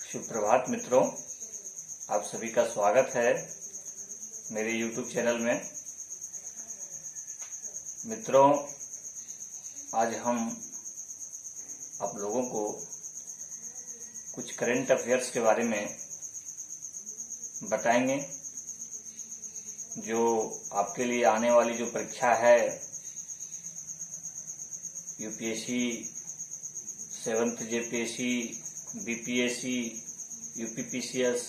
सुप्रभात मित्रों, आप सभी का स्वागत है मेरे YouTube चैनल में। मित्रों, आज हम आप लोगों को कुछ करंट अफेयर्स के बारे में बताएंगे, जो आपके लिए आने वाली जो परीक्षा है UPSC, 7th JPSC, BPSC, UPPCS,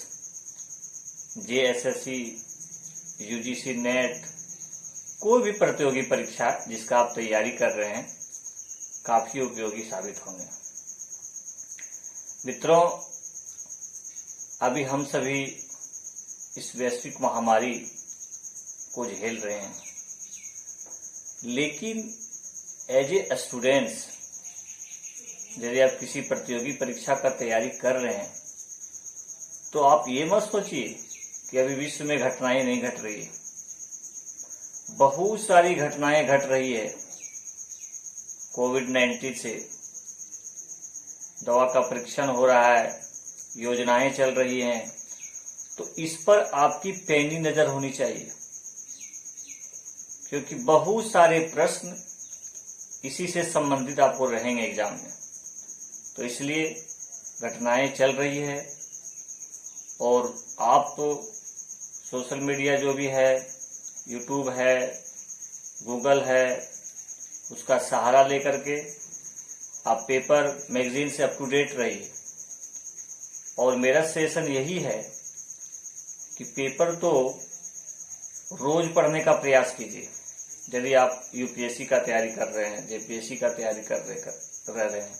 JSSC, UGC net, कोई भी प्रतियोगी परीक्षा जिसका आप तैयारी कर रहे हैं, काफी उपयोगी साबित होंगे। मित्रों, अभी हम सभी इस वैश्विक महामारी को झेल रहे हैं, लेकिन एज ए स्टूडेंट्स यदि आप किसी प्रतियोगी परीक्षा का तैयारी कर रहे हैं तो आप ये मत सोचिए कि अभी विश्व में घटनाएं नहीं घट रही है। बहुत सारी घटनाएं घट रही है। कोविड-19 से दवा का परीक्षण हो रहा है, योजनाएं चल रही हैं, तो इस पर आपकी पैनी नजर होनी चाहिए, क्योंकि बहुत सारे प्रश्न इसी से संबंधित आपको रहेंगे एग्जाम में। तो इसलिए घटनाएं चल रही है और आप तो सोशल मीडिया जो भी है, यूट्यूब है, गूगल है, उसका सहारा लेकर के आप पेपर मैगजीन से अप टू डेट रहिए। और मेरा सजेशन यही है कि पेपर तो रोज पढ़ने का प्रयास कीजिए यदि आप यूपीएससी का तैयारी कर रहे हैं, जेपीएससी का तैयारी कर रहे हैं।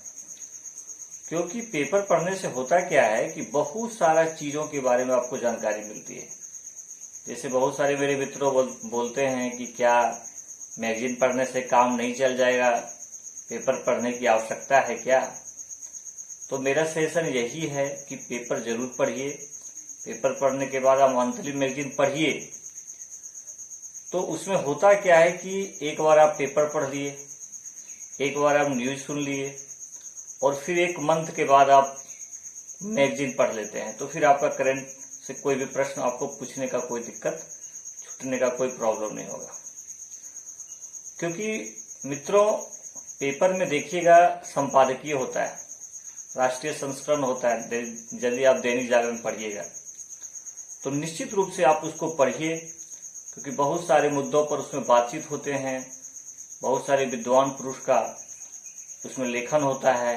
क्योंकि पेपर पढ़ने से होता क्या है कि बहुत सारा चीजों के बारे में आपको जानकारी मिलती है। जैसे बहुत सारे मेरे मित्रों बोलते हैं कि क्या मैगजीन पढ़ने से काम नहीं चल जाएगा, पेपर पढ़ने की आवश्यकता है क्या? तो मेरा सजेशन यही है कि पेपर जरूर पढ़िए। पेपर पढ़ने के बाद आप मंथली मैगजीन पढ़िए। तो उसमें होता क्या है कि एक बार आप पेपर पढ़ लिए, एक बार आप न्यूज सुन लिए और फिर एक मंथ के बाद आप मैगजीन पढ़ लेते हैं, तो फिर आपका करंट से कोई भी प्रश्न आपको पूछने का कोई दिक्कत, छूटने का कोई प्रॉब्लम नहीं होगा। क्योंकि मित्रों, पेपर में देखिएगा संपादकीय होता है, राष्ट्रीय संस्करण होता है। यदि आप दैनिक जागरण पढ़िएगा तो निश्चित रूप से आप उसको पढ़िए, क्योंकि बहुत सारे मुद्दों पर उसमें बातचीत होते हैं, बहुत सारे विद्वान पुरुष का उसमें लेखन होता है।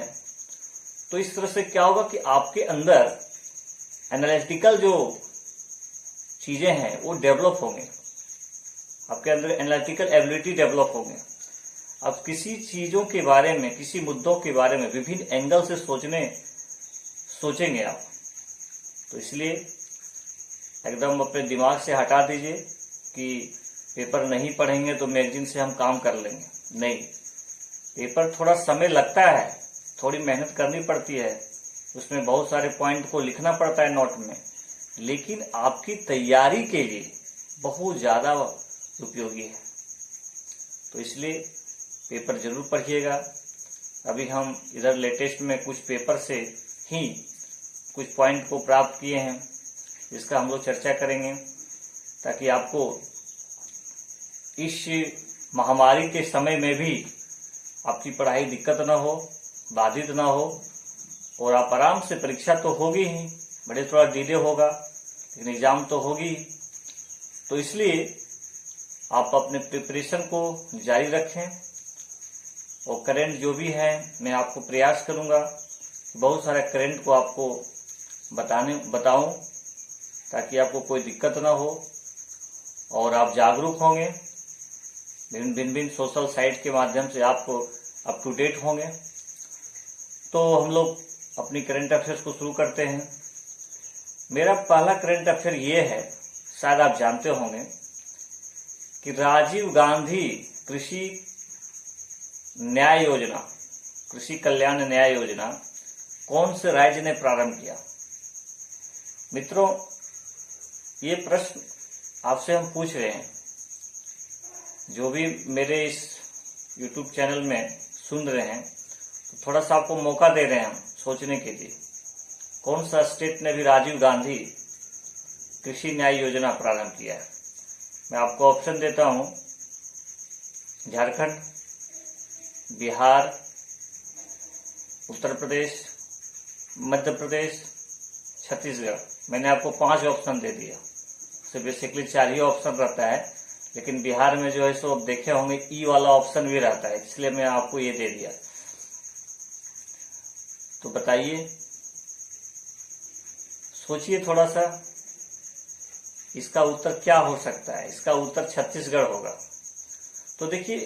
तो इस तरह से क्या होगा कि आपके अंदर एनालिटिकल जो चीजें हैं वो डेवलप होंगे, आपके अंदर एनालिटिकल एबिलिटी डेवलप होंगे। अब किसी चीजों के बारे में, किसी मुद्दों के बारे में विभिन्न एंगल से सोचेंगे आप। तो इसलिए एकदम अपने दिमाग से हटा दीजिए कि पेपर नहीं पढ़ेंगे तो मैगजीन से हम काम कर लेंगे। नहीं, पेपर थोड़ा समय लगता है, थोड़ी मेहनत करनी पड़ती है, उसमें बहुत सारे पॉइंट को लिखना पड़ता है नोट में, लेकिन आपकी तैयारी के लिए बहुत ज़्यादा उपयोगी है। तो इसलिए पेपर जरूर पढ़िएगा। अभी हम इधर लेटेस्ट में कुछ पेपर से ही कुछ पॉइंट को प्राप्त किए हैं, जिसका हम लोग चर्चा करेंगे, ताकि आपको इस महामारी के समय में भी आपकी पढ़ाई दिक्कत ना हो, बाधित ना हो, और आप आराम से, परीक्षा तो होगी ही, बड़े थोड़ा डिले होगा लेकिन एग्जाम तो होगी। तो इसलिए आप अपने प्रिपरेशन को जारी रखें, और करंट जो भी है मैं आपको प्रयास करूंगा बहुत सारे करंट को आपको बताऊं, ताकि आपको कोई दिक्कत ना हो और आप जागरूक होंगे। भिन्न सोशल साइट के माध्यम से आपको अप टू डेट होंगे। तो हम लोग अपनी करंट अफेयर्स को शुरू करते हैं। मेरा पहला करंट अफेयर ये है, शायद आप जानते होंगे कि राजीव गांधी कृषि न्याय योजना, कृषि कल्याण न्याय योजना कौन से राज्य ने प्रारंभ किया? मित्रों, ये प्रश्न आपसे हम पूछ रहे हैं। जो भी मेरे इस YouTube चैनल में सुन रहे हैं, तो थोड़ा सा आपको मौका दे रहे हैं हम सोचने के लिए कौन सा स्टेट ने भी राजीव गांधी कृषि न्याय योजना प्रारंभ किया है? मैं आपको ऑप्शन देता हूं, झारखंड, बिहार, उत्तर प्रदेश, मध्य प्रदेश, छत्तीसगढ़। मैंने आपको 5 ऑप्शन दे दिया। तो बेसिकली 4 ही ऑप्शन रहता है, लेकिन बिहार में जो है सो आप देखे होंगे ई वाला ऑप्शन भी रहता है, इसलिए मैं आपको ये दे दिया। तो बताइए, सोचिए थोड़ा सा, इसका उत्तर क्या हो सकता है? इसका उत्तर छत्तीसगढ़ होगा। तो देखिए,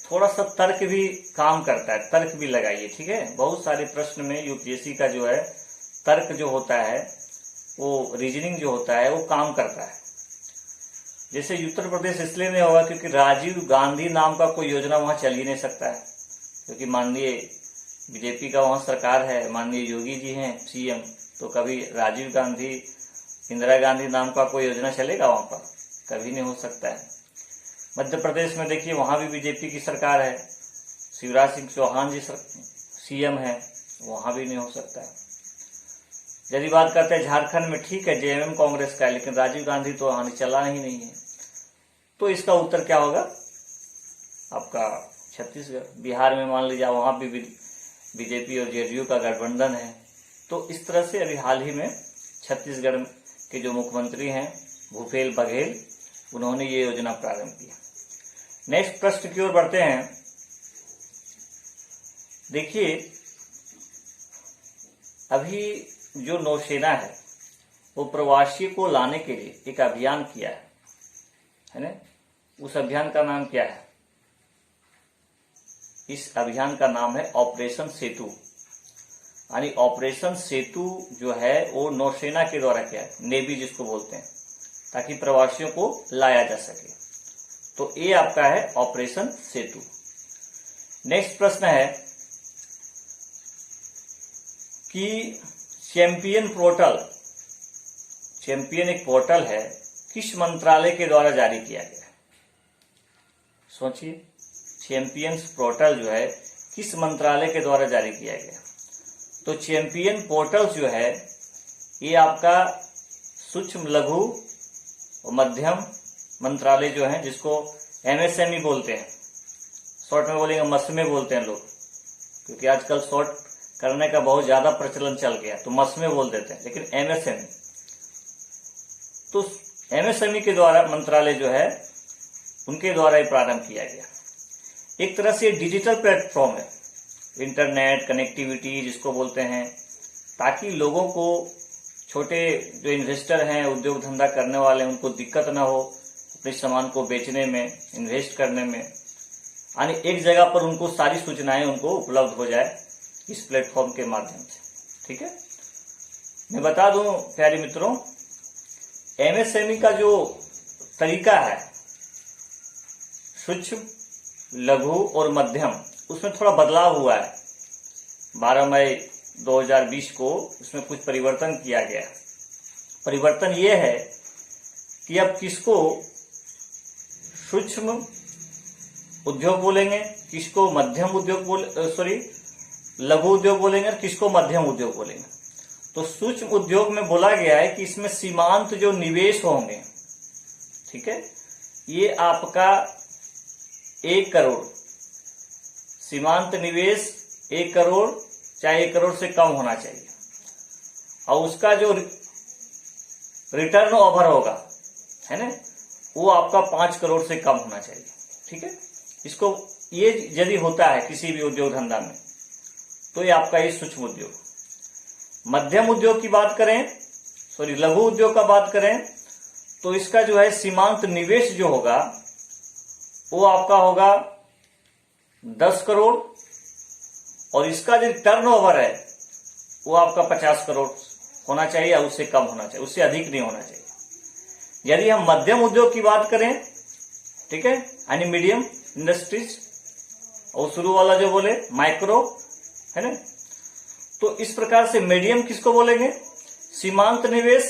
थोड़ा सा तर्क भी काम करता है, तर्क भी लगाइए, ठीक है। बहुत सारे प्रश्न में यूपीएससी का जो है तर्क जो होता है, वो रीजनिंग जो होता है वो काम करता है। जैसे उत्तर प्रदेश इसलिए नहीं होगा क्योंकि राजीव गांधी नाम का कोई योजना वहां चल ही नहीं सकता है, क्योंकि माननीय बीजेपी का वहां सरकार है, माननीय योगी जी हैं सीएम, तो कभी राजीव गांधी, इंदिरा गांधी नाम का कोई योजना चलेगा वहां पर? कभी नहीं हो सकता है। मध्य प्रदेश में देखिए, वहां भी बीजेपी की सरकार है, शिवराज सिंह चौहान जी सीएम है, वहां भी नहीं हो सकता है। यदि बात करते हैं झारखंड में, ठीक है जेएमएम कांग्रेस का है, लेकिन राजीव गांधी तो वहां चला ही नहीं है। तो इसका उत्तर क्या होगा आपका? छत्तीसगढ़। बिहार में मान लीजिए वहां भी बीजेपी और जेडीयू का गठबंधन है। तो इस तरह से अभी हाल ही में छत्तीसगढ़ के जो मुख्यमंत्री हैं भूपेश बघेल, उन्होंने ये योजना प्रारंभ की। नेक्स्ट प्रश्न की ओर बढ़ते हैं। देखिए, अभी जो नौसेना है वो प्रवासी को लाने के लिए एक अभियान किया है ना? उस अभियान का नाम क्या है? इस अभियान का नाम है ऑपरेशन सेतु। यानी ऑपरेशन सेतु जो है वो नौसेना के द्वारा किया है, नेवी जिसको बोलते हैं, ताकि प्रवासियों को लाया जा सके। तो ये आपका है ऑपरेशन सेतु। नेक्स्ट प्रश्न है कि चैंपियन एक पोर्टल है, किस मंत्रालय के द्वारा जारी किया गया है? सोचिए, चैंपियंस पोर्टल जो है किस मंत्रालय के द्वारा जारी किया गया? तो चैंपियन पोर्टल जो है ये आपका सूक्ष्म, लघु और मध्यम मंत्रालय जो है, जिसको एमएसएमई बोलते हैं, शॉर्ट में बोलेंगे मसमे बोलते हैं लोग, क्योंकि आजकल शॉर्ट करने का बहुत ज्यादा प्रचलन चल गया, तो मसमे बोल देते हैं, लेकिन एमएसएमई। तो एमएसएमई के द्वारा मंत्रालय जो है उनके द्वारा ये प्रारंभ किया गया। एक तरह से डिजिटल प्लेटफॉर्म है, इंटरनेट कनेक्टिविटी जिसको बोलते हैं, ताकि लोगों को, छोटे जो इन्वेस्टर हैं, उद्योग धंधा करने वाले हैं, उनको दिक्कत ना हो अपने सामान को बेचने में, इन्वेस्ट करने में। यानी एक जगह पर उनको सारी सूचनाएं उनको उपलब्ध हो जाए इस प्लेटफॉर्म के माध्यम से, ठीक है। मैं बता दूं प्यारे मित्रों, एमएसएमई का जो तरीका है सूक्ष्म, लघु और मध्यम, उसमें थोड़ा बदलाव हुआ है। 12 मई 2020 को उसमें कुछ परिवर्तन किया गया। परिवर्तन ये है कि अब किसको सूक्ष्म उद्योग बोलेंगे, किसको मध्यम उद्योग लघु उद्योग बोलेंगे और किसको मध्यम उद्योग बोलेंगे। तो सूक्ष्म उद्योग में बोला गया है कि इसमें सीमांत जो निवेश होंगे, ठीक है, ये आपका 1 करोड़, सीमांत निवेश 1 करोड़, चाहे 1 करोड़ से कम होना चाहिए, और उसका जो रिटर्न ओवर होगा, है ना, वो आपका 5 करोड़ से कम होना चाहिए, ठीक है। इसको ये यदि होता है किसी भी उद्योग धंधा में, तो ये आपका ये सूक्ष्म उद्योग। मध्यम उद्योग की बात करें, लघु उद्योग का बात करें, तो इसका जो है सीमांत निवेश जो होगा वो आपका होगा 10 करोड़, और इसका जो टर्नओवर है वो आपका 50 करोड़ होना चाहिए, या उससे कम होना चाहिए, उससे अधिक नहीं होना चाहिए। यदि हम मध्यम उद्योग की बात करें, ठीक है, यानी मीडियम इंडस्ट्रीज, और शुरू वाला जो बोले माइक्रो, है ना, तो इस प्रकार से मीडियम किसको बोलेंगे? सीमांत निवेश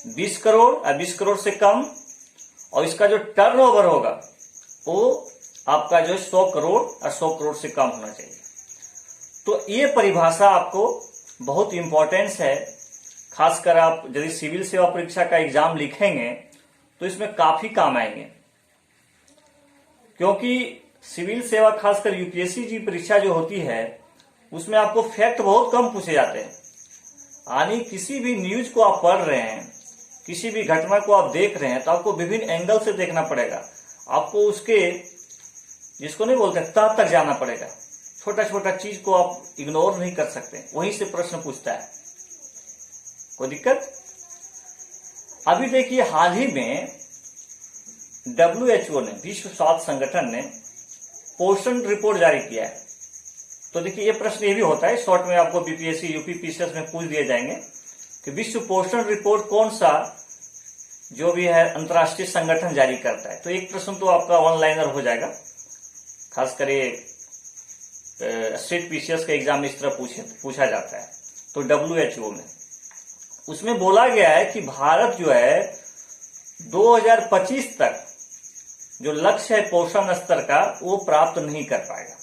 20 करोड़ या 20 करोड़ से कम, और इसका जो टर्नओवर होगा वो आपका जो 100 करोड़ और 100 करोड़ से कम होना चाहिए। तो ये परिभाषा आपको बहुत इम्पोर्टेंस है। खासकर आप यदि सिविल सेवा परीक्षा का एग्जाम लिखेंगे तो इसमें काफी काम आएंगे, क्योंकि सिविल सेवा खासकर यूपीएससी जी परीक्षा जो होती है उसमें आपको फैक्ट बहुत कम पूछे जाते हैं। यानी किसी भी न्यूज को आप पढ़ रहे हैं, किसी भी घटना को आप देख रहे हैं, तो आपको विभिन्न एंगल से देखना पड़ेगा। आपको उसके जिसको नहीं बोलते तह तक जाना पड़ेगा। छोटा छोटा चीज को आप इग्नोर नहीं कर सकते, वहीं से प्रश्न पूछता है। कोई दिक्कत? अभी देखिए, हाल ही में WHO ने, विश्व स्वास्थ्य संगठन ने पोषण रिपोर्ट जारी किया है। तो देखिए, ये प्रश्न ये भी होता है, शॉर्ट में आपको बीपीएससी यूपी पीसीएस में पूछ दिए जाएंगे कि विश्व पोषण रिपोर्ट कौन सा जो भी है अंतर्राष्ट्रीय संगठन जारी करता है। तो एक प्रश्न तो आपका ऑनलाइनर हो जाएगा, खासकर ये स्टेट पीसीएस के एग्जाम में इस तरह पूछा जाता है। तो WHO में उसमें बोला गया है कि भारत जो है 2025 तक जो लक्ष्य है पोषण स्तर का वो प्राप्त नहीं कर पाएगा।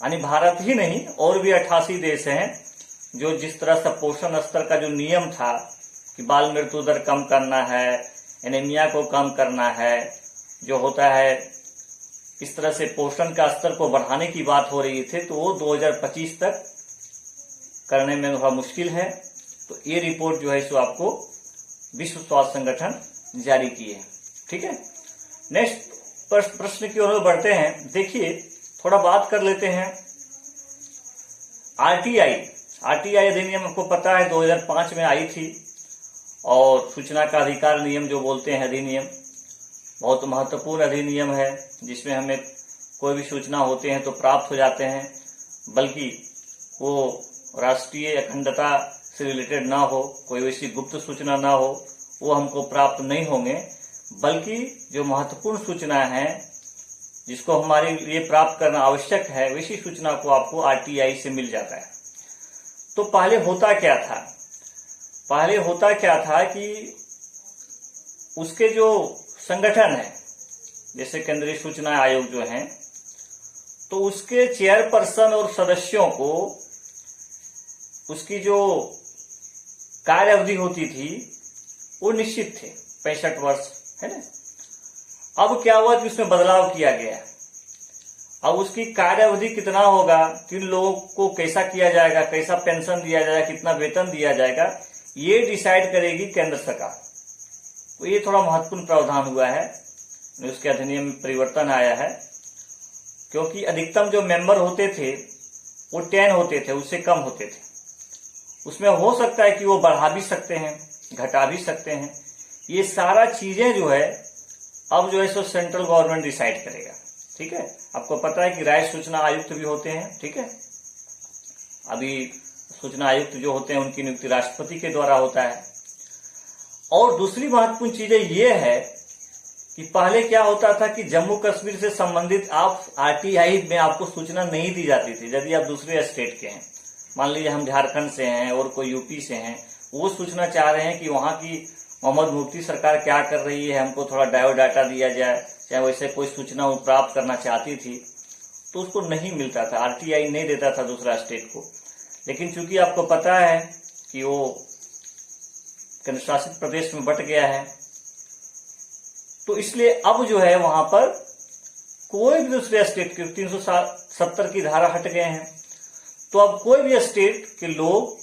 यानी भारत ही नहीं, और भी 88 देश हैं जो जिस तरह से पोषण स्तर का जो नियम था कि बाल मृत्यु दर कम करना है, एनीमिया को कम करना है, जो होता है इस तरह से पोषण का स्तर को बढ़ाने की बात हो रही थी, तो वो 2025 तक करने में थोड़ा मुश्किल है। तो ये रिपोर्ट जो है सो आपको विश्व स्वास्थ्य संगठन जारी की है। ठीक है, नेक्स्ट प्रश्न की ओर बढ़ते हैं। देखिए, थोड़ा बात कर लेते हैं आरटीआई अधिनियम। आपको पता है 2005 में आई थी, और सूचना का अधिकार नियम जो बोलते हैं अधिनियम, बहुत महत्वपूर्ण अधिनियम है, जिसमें हमें कोई भी सूचना होते हैं तो प्राप्त हो जाते हैं, बल्कि वो राष्ट्रीय अखंडता से रिलेटेड ना हो, कोई वैसी गुप्त सूचना ना हो, वो हमको प्राप्त नहीं होंगे, बल्कि जो महत्वपूर्ण सूचना है जिसको हमारे लिए प्राप्त करना आवश्यक है, वैसी सूचना को आपको आरटीआई से मिल जाता है। तो पहले होता क्या था कि उसके जो संगठन है, जैसे केंद्रीय सूचना आयोग जो है, तो उसके चेयरपर्सन और सदस्यों को उसकी जो कार्य अवधि होती थी वो निश्चित थे, 65 वर्ष, है ना। अब क्या हुआ कि उसमें बदलाव किया गया। अब उसकी कार्य अवधि कितना होगा, किन लोगों को कैसा किया जाएगा, कैसा पेंशन दिया जाएगा, कितना वेतन दिया जाएगा, ये डिसाइड करेगी केंद्र सरकार। तो ये थोड़ा महत्वपूर्ण प्रावधान हुआ है, उसके अधिनियम में परिवर्तन आया है, क्योंकि अधिकतम जो मेंबर होते थे वो 10 होते थे, उससे कम होते थे। उसमें हो सकता है कि वो बढ़ा भी सकते हैं, घटा भी सकते हैं। ये सारा चीजें जो है अब जो है सो सेंट्रल गवर्नमेंट डिसाइड करेगा। ठीक है, आपको पता है कि राज्य सूचना आयुक्त भी होते हैं। ठीक है, अभी सूचना आयुक्त जो होते हैं उनकी नियुक्ति राष्ट्रपति के द्वारा होता है। और दूसरी महत्वपूर्ण चीजें ये है कि पहले क्या होता था कि जम्मू कश्मीर से संबंधित आप आरटीआई में आपको सूचना नहीं दी जाती थी। यदि आप दूसरे स्टेट के हैं, मान लीजिए हम झारखंड से हैं और कोई यूपी से हैं, वो सूचना चाह रहे हैं कि वहां की मोहम्मद मुफ्ती सरकार क्या कर रही है, हमको थोड़ा डाटा दिया जाए, चाहे वैसे कोई सूचना वो प्राप्त करना चाहती थी, तो उसको नहीं मिलता था, आरटीआई नहीं देता था दूसरा स्टेट को। लेकिन चूंकि आपको पता है कि वो केंद्र शासित प्रदेश में बट गया है, तो इसलिए अब जो है वहां पर कोई भी दूसरे स्टेट के 370 की धारा हट गए हैं, तो अब कोई भी स्टेट के लोग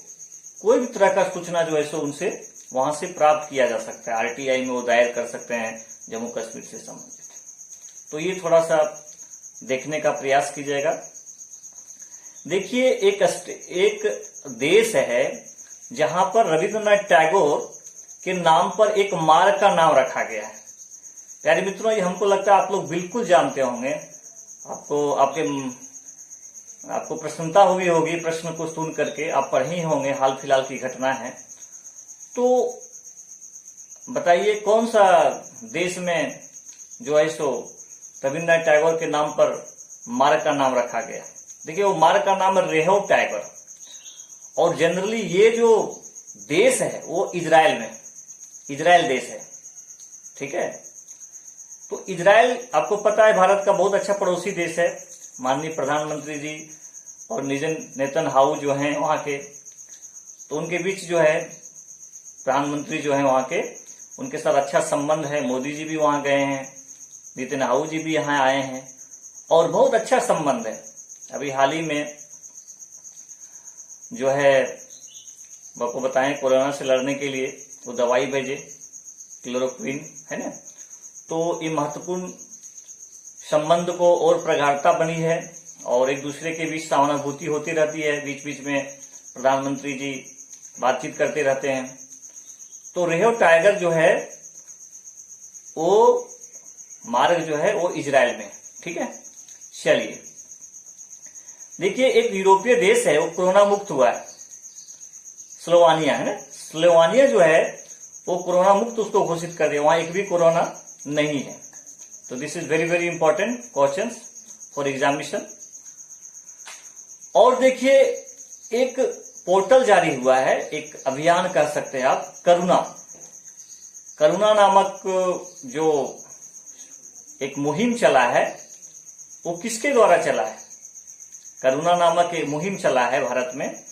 कोई भी तरह का सूचना जो है सो उनसे वहां से प्राप्त किया जा सकता है। आरटीआई में वो दायर कर सकते हैं जम्मू कश्मीर से संबंधित। तो ये थोड़ा सा देखने का प्रयास कीजिएगा। देखिए, एक देश है जहां पर रविंद्रनाथ टैगोर के नाम पर एक मार्ग का नाम रखा गया है। प्यारे मित्रों, ये हमको लगता है आप लोग बिल्कुल जानते होंगे, आपको प्रसन्नता होगी प्रश्न को सुन करके, आप पढ़े ही होंगे, हाल फिलहाल की घटना है। तो बताइए कौन सा देश में जो है सो रविंद्रनाथ टैगोर के नाम पर मार्ग का नाम रखा गया। देखिए, वो मार्ग का नाम है रेहव टैगोर, और जनरली ये जो देश है वो इजराइल देश है। ठीक है, तो इजराइल आपको पता है भारत का बहुत अच्छा पड़ोसी देश है। माननीय प्रधानमंत्री जी और नेतन्याहू जो हैं वहां के, तो उनके बीच जो है प्रधानमंत्री जो है वहां के, उनके साथ अच्छा संबंध है। मोदी जी भी वहां गए हैं, नितिन हाउ जी भी यहाँ आए हैं और बहुत अच्छा संबंध है। अभी हाल ही में जो है आपको बताएं, कोरोना से लड़ने के लिए वो दवाई भेजे, क्लोरोक्विन, है ना। तो ये महत्वपूर्ण संबंध को और प्रगाढ़ता बनी है और एक दूसरे के बीच सहानुभूति होती रहती है। बीच बीच में प्रधानमंत्री जी बातचीत करते रहते हैं। तो रेहव टाइगर जो है वो मार्ग जो है वो इजराइल में, ठीक है। चलिए देखिए, एक यूरोपीय देश है वो कोरोना मुक्त हुआ है, स्लोवानिया, है ना। स्लोवानिया जो है वो कोरोना मुक्त उसको घोषित कर दिया, वहां एक भी कोरोना नहीं है। तो this is very very important question for examination. और देखिए, एक पोर्टल जारी हुआ है, एक अभियान कह सकते हैं आप, करुणा नामक जो एक मुहिम चला है, वो किसके द्वारा चला है? करुणा नामक एक मुहिम चला है भारत में।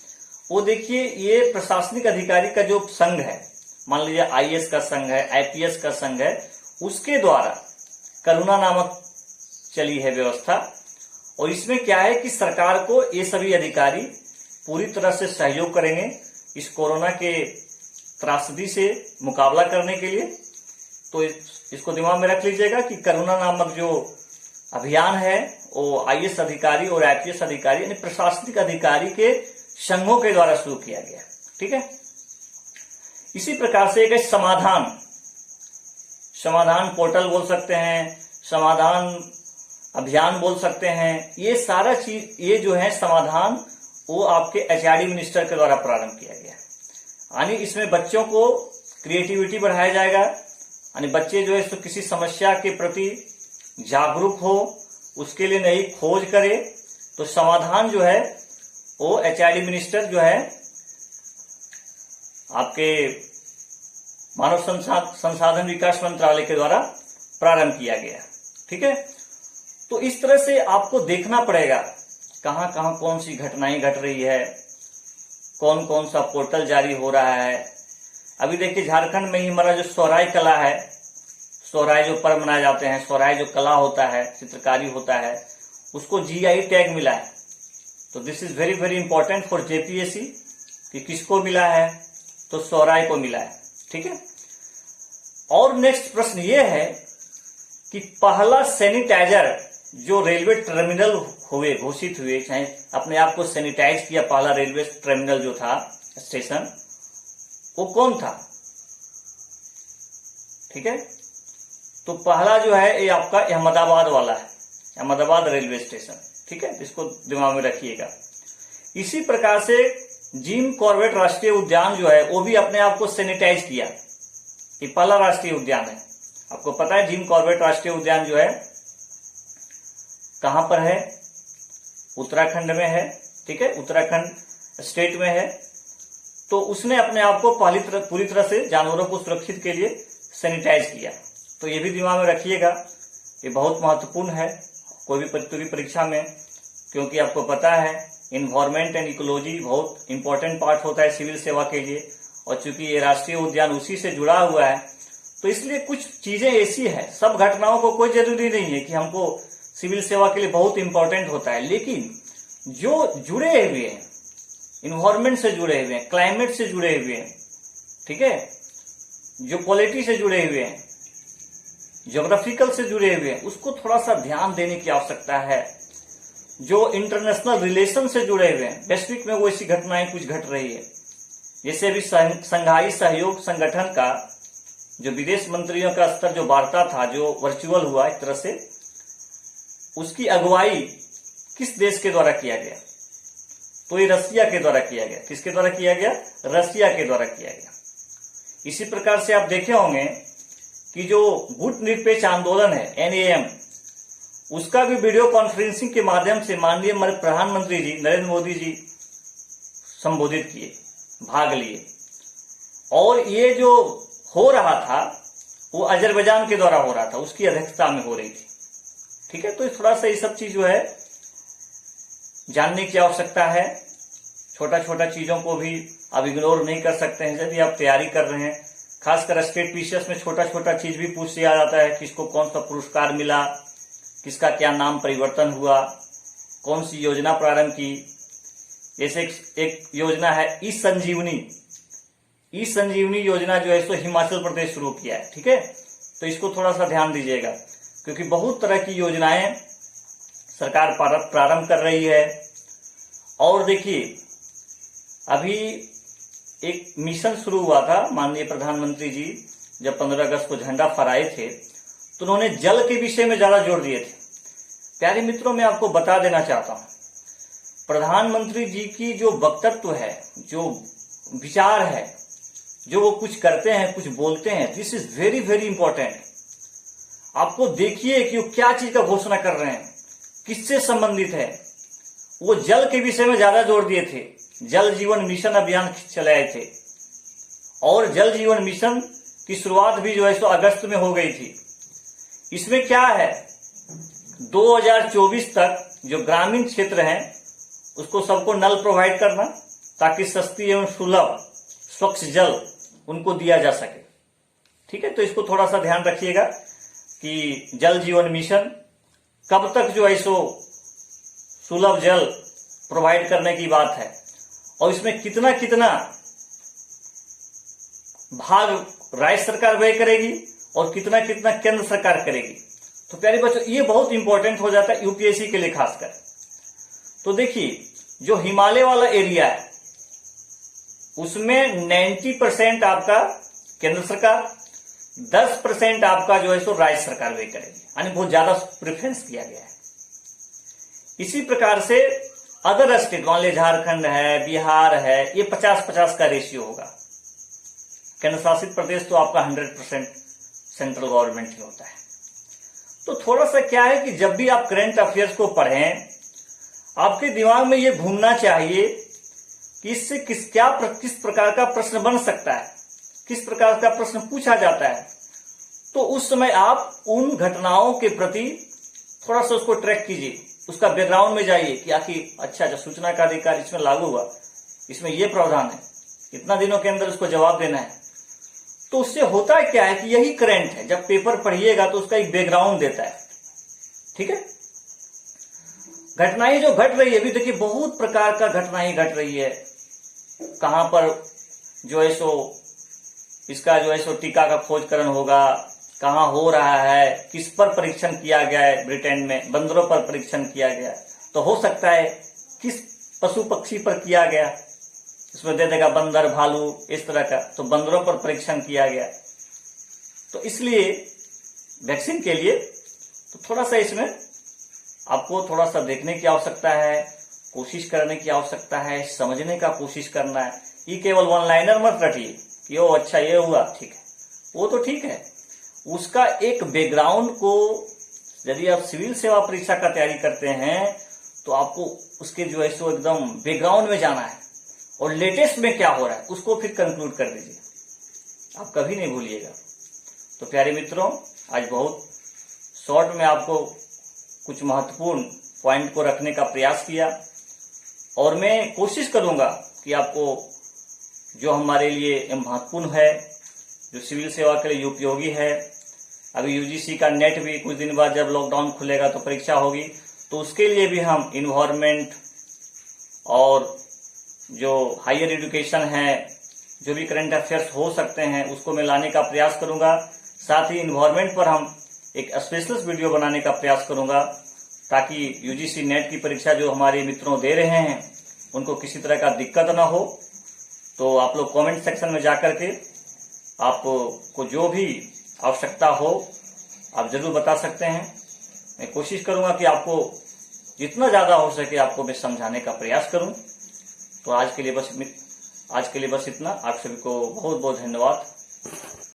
वो देखिए, ये प्रशासनिक अधिकारी का जो संघ है, मान लीजिए आईएएस का संघ है, आईपीएस का संघ है, उसके द्वारा करुणा नामक चली है व्यवस्था। और इसमें क्या है कि सरकार को ये सभी अधिकारी पूरी तरह से सहयोग करेंगे इस कोरोना के त्रासदी से मुकाबला करने के लिए। तो इसको दिमाग में रख लीजिएगा कि करुणा नामक जो अभियान है वो आईएएस अधिकारी और आईपीएस अधिकारी यानी प्रशासनिक अधिकारी के संघों के द्वारा शुरू किया गया, ठीक है। इसी प्रकार से एक समाधान पोर्टल बोल सकते हैं, समाधान अभियान बोल सकते हैं। ये सारा चीज, ये जो है समाधान, वो आपके एचआरडी मिनिस्टर के द्वारा प्रारंभ किया गया। यानी इसमें बच्चों को क्रिएटिविटी बढ़ाया जाएगा, यानी बच्चे जो है किसी समस्या के प्रति जागरूक हो, उसके लिए नई खोज करे। तो समाधान जो है वो एचआरडी मिनिस्टर जो है आपके मानव संसाधन विकास मंत्रालय के द्वारा प्रारंभ किया गया, ठीक है। तो इस तरह से आपको देखना पड़ेगा कहां कहां कौन सी घटनाएं घट रही है, कौन कौन सा पोर्टल जारी हो रहा है। अभी देखिए, झारखंड में ही हमारा जो सोहराय कला है, सोहराय जो पर्व मनाए जाते हैं, सोहराय जो कला होता है, चित्रकारी होता है, उसको जीआई टैग मिला है। तो this is very very important for JPSC कि किसको मिला है, तो सोहराय को मिला है, ठीक है। और नेक्स्ट प्रश्न ये है कि पहला सैनिटाइजर जो रेलवे टर्मिनल हुए घोषित हुए, चाहे अपने आप को सैनिटाइज किया, पहला रेलवे टर्मिनल जो था स्टेशन, वो कौन था, ठीक है। तो पहला जो है ये आपका अहमदाबाद वाला है, अहमदाबाद रेलवे स्टेशन, ठीक है। इसको दिमाग में रखिएगा। इसी प्रकार से जिम कॉर्बेट राष्ट्रीय उद्यान जो है वो भी अपने आप को सैनिटाइज किया। ये पहला राष्ट्रीय उद्यान है। आपको पता है जिम कॉर्बेट राष्ट्रीय उद्यान जो है कहां पर है? उत्तराखंड में है, ठीक है, उत्तराखंड स्टेट में है। तो उसने अपने आप को पूरी तरह से जानवरों को सुरक्षित के लिए सैनिटाइज किया। तो ये भी दिमाग में रखिएगा, ये बहुत महत्वपूर्ण है कोई भी प्रतियोगी परीक्षा में, क्योंकि आपको पता है इन्वायरमेंट एंड इकोलॉजी बहुत इंपॉर्टेंट पार्ट होता है सिविल सेवा के लिए। और चूंकि ये राष्ट्रीय उद्यान उसी से जुड़ा हुआ है, तो इसलिए कुछ चीजें ऐसी है, सब घटनाओं को कोई जरूरी नहीं है कि हमको सिविल सेवा के लिए बहुत इंपॉर्टेंट होता है, लेकिन जो जुड़े हुए हैं, इन्वायरमेंट से जुड़े हुए हैं, क्लाइमेट से जुड़े हुए हैं, ठीक है, जो पॉलिटी से जुड़े हुए हैं, ज्योग्राफिकल से जुड़े हुए हैं, उसको थोड़ा सा ध्यान देने की आवश्यकता है। जो इंटरनेशनल रिलेशन से जुड़े हुए हैं, वैश्विक में वो ऐसी घटनाएं कुछ घट रही है, जैसे अभी संघाई सहयोग संगठन का जो विदेश मंत्रियों का स्तर जो वार्ता था, जो वर्चुअल हुआ एक तरह से, उसकी अगुवाई किस देश के द्वारा किया गया? तो ये रसिया के द्वारा किया गया। किसके द्वारा किया गया? रसिया के द्वारा किया गया। इसी प्रकार से आप देखे होंगे कि जो गुट निरपेक्ष आंदोलन है NAM, उसका भी वीडियो कॉन्फ्रेंसिंग के माध्यम से माननीय प्रधानमंत्री जी नरेंद्र मोदी जी संबोधित किए, भाग लिए। और ये जो हो रहा था वो अजरबैजान के द्वारा हो रहा था, उसकी अध्यक्षता में हो रही थी, ठीक है। तो थोड़ा सा ये सब चीज जो है जानने की आवश्यकता है। छोटा छोटा चीजों को भी आप इग्नोर नहीं कर सकते हैं। यदि आप तैयारी कर रहे हैं, खासकर स्टेट पीसीएस में छोटा छोटा चीज भी पूछ लिया जाता है, किसको कौन सा पुरस्कार मिला, किसका क्या नाम परिवर्तन हुआ, कौन सी योजना प्रारंभ की। जैसे एक योजना है ई संजीवनी। ई संजीवनी योजना जो है सो हिमाचल प्रदेश शुरू किया है, ठीक है। तो इसको थोड़ा सा ध्यान दीजिएगा, क्योंकि बहुत तरह की योजनाएं सरकार प्रारंभ कर रही है। और देखिए, अभी एक मिशन शुरू हुआ था, माननीय प्रधानमंत्री जी जब 15 अगस्त को झंडा फहराए थे तो उन्होंने जल के विषय में ज्यादा जोर दिए थे। प्यारे मित्रों, मैं आपको बता देना चाहता हूं, प्रधानमंत्री जी की जो वक्तव्य है, जो विचार है, जो वो कुछ करते हैं, कुछ बोलते हैं, this is very very important. आपको देखिए कि वो क्या चीज का घोषणा कर रहे हैं, किससे संबंधित है। वो जल के विषय में ज्यादा जोर दिए थे, जल जीवन मिशन अभियान चलाए थे, और जल जीवन मिशन की शुरुआत भी जो है सो अगस्त में हो गई थी। इसमें क्या है, 2024 तक जो ग्रामीण क्षेत्र हैं उसको सबको नल प्रोवाइड करना, ताकि सस्ती एवं सुलभ स्वच्छ जल उनको दिया जा सके, ठीक है। तो इसको थोड़ा सा ध्यान रखिएगा कि जल जीवन मिशन कब तक जो है सो सुलभ जल प्रोवाइड करने की बात है, और इसमें कितना कितना भाग राज्य सरकार व्यय करेगी और कितना कितना केंद्र सरकार करेगी। तो प्यारे बच्चों, ये बहुत इंपॉर्टेंट हो जाता है यूपीएससी के लिए खासकर। तो देखिए, जो हिमालय वाला एरिया है उसमें 90% आपका केंद्र सरकार, 10% आपका जो है सो राज्य सरकार व्यय करेगी, यानी बहुत ज्यादा प्रेफरेंस किया गया है। इसी प्रकार से अदर स्टेट, मान लीजिए झारखंड है, बिहार है, ये 50-50 का रेशियो होगा। केंद्र शासित प्रदेश तो आपका 100% सेंट्रल गवर्नमेंट ही होता है। तो थोड़ा सा क्या है कि जब भी आप करंट अफेयर्स को पढ़ें, आपके दिमाग में ये घूमना चाहिए कि इससे किस प्रकार का प्रश्न बन सकता है, किस प्रकार का प्रश्न पूछा जाता है। तो उस समय आप उन घटनाओं के प्रति थोड़ा सा उसको ट्रैक कीजिए, उसका बैकग्राउंड में जाइए कि आखिर अच्छा, जो सूचना का अधिकार इसमें लागू हुआ, इसमें यह प्रावधान है, इतना दिनों के अंदर उसको जवाब देना है। तो उससे होता है क्या है कि यही करंट है, जब पेपर पढ़िएगा तो उसका एक बैकग्राउंड देता है, ठीक है। घटनाएं जो घट रही है, अभी देखिए बहुत प्रकार का घटनाएं घट रही है। कहां पर जो है सो इसका जो है सो टीका का खोजकरण होगा, कहां हो रहा है, किस पर परीक्षण किया गया है। ब्रिटेन में बंदरों पर परीक्षण किया गया, तो हो सकता है किस पशु पक्षी पर किया गया, उसमें दे देगा बंदर, भालू, इस तरह का। तो बंदरों पर परीक्षण किया गया, तो इसलिए वैक्सीन के लिए तो थोड़ा सा इसमें आपको थोड़ा सा देखने की आवश्यकता है, कोशिश करने की आवश्यकता है, समझने का कोशिश करना है। ये केवल वन लाइनर मत रटिए कि ओ अच्छा ये हुआ, ठीक है, वो तो ठीक है। उसका एक बैकग्राउंड को, यदि आप सिविल सेवा परीक्षा का तैयारी करते हैं तो आपको उसके जो है सो एकदम बैकग्राउंड में जाना है, और लेटेस्ट में क्या हो रहा है उसको फिर कंक्लूड कर दीजिए, आप कभी नहीं भूलिएगा। तो प्यारे मित्रों, आज बहुत शॉर्ट में आपको कुछ महत्वपूर्ण पॉइंट को रखने का प्रयास किया, और मैं कोशिश करूंगा कि आपको जो हमारे लिए महत्वपूर्ण है, जो सिविल सेवा के लिए उपयोगी है। अभी यूजीसी का नेट भी कुछ दिन बाद जब लॉकडाउन खुलेगा तो परीक्षा होगी, तो उसके लिए भी हम इन्वायरमेंट और जो हायर एजुकेशन है, जो भी करंट अफेयर्स हो सकते हैं, उसको मैं लाने का प्रयास करूंगा। साथ ही इन्वायरमेंट पर हम एक स्पेशलिस्ट वीडियो बनाने का प्रयास करूंगा, ताकि यूजीसी नेट की परीक्षा जो हमारे मित्रों दे रहे हैं उनको किसी तरह का दिक्कत ना हो। तो आप लोग कमेंट सेक्शन में जाकर के आपको जो भी आवश्यकता हो आप जरूर बता सकते हैं। मैं कोशिश करूंगा कि आपको जितना ज्यादा हो सके आपको मैं समझाने का प्रयास करूं। तो आज के लिए बस इतना। आप सभी को बहुत बहुत धन्यवाद।